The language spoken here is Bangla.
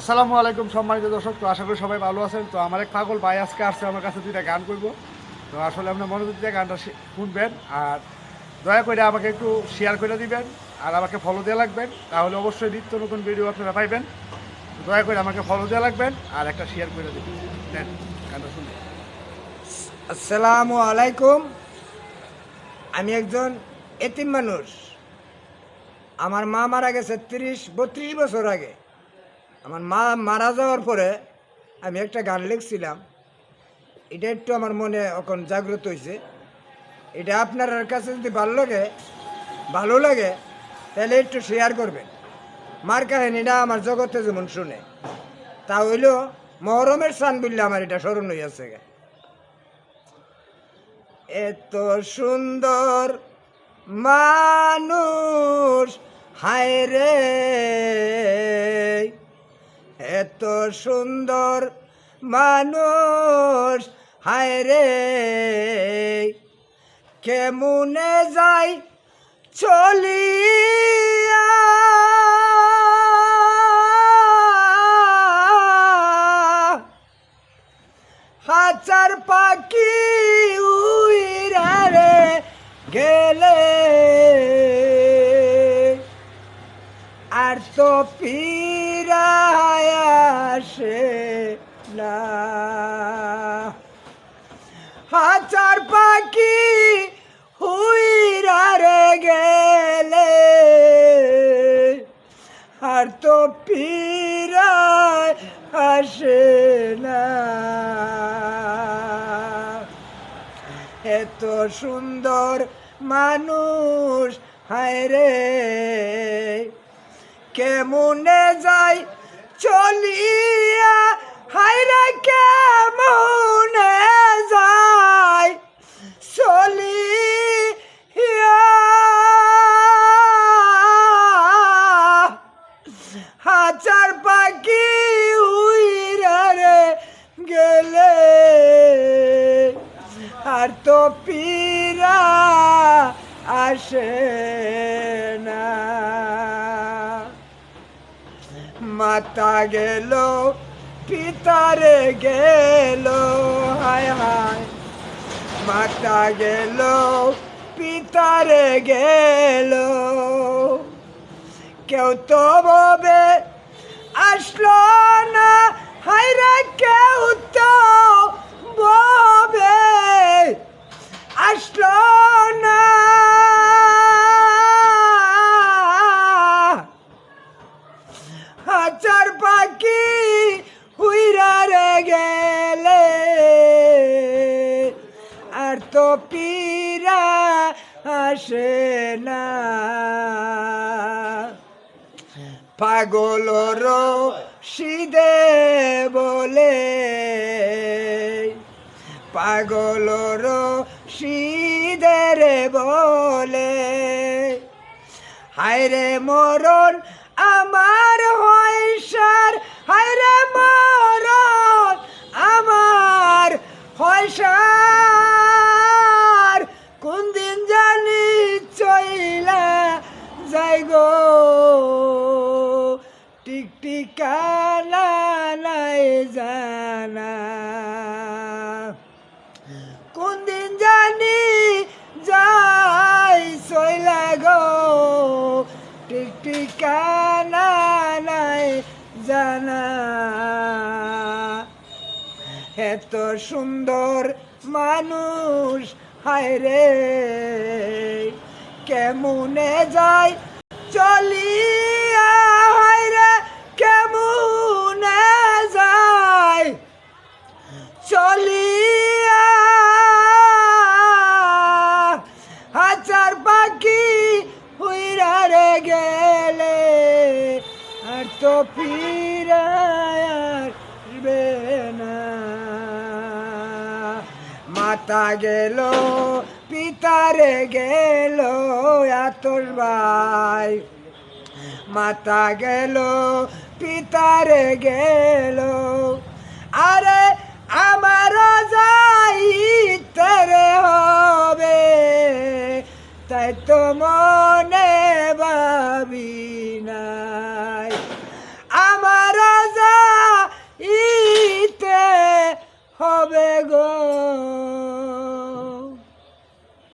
আসসালামু আলাইকুম সম্মানিত দর্শক। তো আশা করি সবাই ভালো আছেন। তো আমার এক পাগল ভাই আজকে আসছে আমার কাছে দুইটা গান করবো। তো আসলে আপনার মনোযোগ দিয়ে গানটা শুনবেন আর দয়া করে আমাকে একটু শেয়ার করে দিবেন আর আমাকে ফলো দিয়ে লাগবেন, তাহলে অবশ্যই নিত্য নতুন ভিডিও আপনারা পাইবেন। তো দয়া করে আমাকে ফলো দিয়ে লাগবেন আর একটা শেয়ার করে দিবেন। নেন গানটা শুনবেন। আসসালামু আলাইকুম। আমি একজন এতিম মানুষ। আমার মা মারা গেছে 32 বছর আগে। আমার মা মারা যাওয়ার পরে আমি একটা গান লিখছিলাম। এটা একটু আমার মনে এখন জাগ্রত হয়েছে। এটা আপনার কাছে যদি ভালো লাগে তাহলে একটু শেয়ার করবেন। মার কাহিনীটা আমার জগতে যেমন শুনে তা হইল মহরমের সান বললে আমার এটা স্মরণ হইয়াছে। এত সুন্দর মানুষ হায় রে, এত সুন্দর মানুষ হায় রে, কেমনে যাই চলিয়া হাজার পাখি উইরা রে গেলে আর তো ফিরায় আসে না। হাজার পাখি উইরা রে গেলে আর তো ফিরায় আসে না। এত সুন্দর মানুষ হায় রে, কেমনে যাই চলিয়া হায় রে, কেমনে যাই চলিয়া হাজার পাখি উইরা রে গেলে আর তো পীরা আসে না। মাতা গেল পিতারে গেল হায় হায়, মাতা গেল পিতারে গেল, কেউ তো ববে আসলো না হায় রে, কেউ তো ববে আসলো না। হাজার পাখি উইরা রে গেলে আর তো পীরা আসে না। পাগলর সিদে বলে, পাগলর সিদের বলে হায় রে মরণ আমার হয় সার, হায় রে মরণ আমার হয় সার, কোন দিন জানি চইলা যাই গো, টিকটিকানা নাই জানা, কোন দিন জানি যাই চইলা গো, টিকটিকানা নাই জানা। এত সুন্দর মানুষ হায় রে, কেমনে যাই চলিয়া হায় রে, কেমনে যাই চলিয়া হাজার পাখি উইরা রে গেলে আর তো ফিরায় আসবে না। মাতা গেল পিতারে গেল আতর ভাই, মাতা গেল পিতারে গেল, আরে আমারও যাইতে রে হবে, তাই তো মনে ভাবি নাই।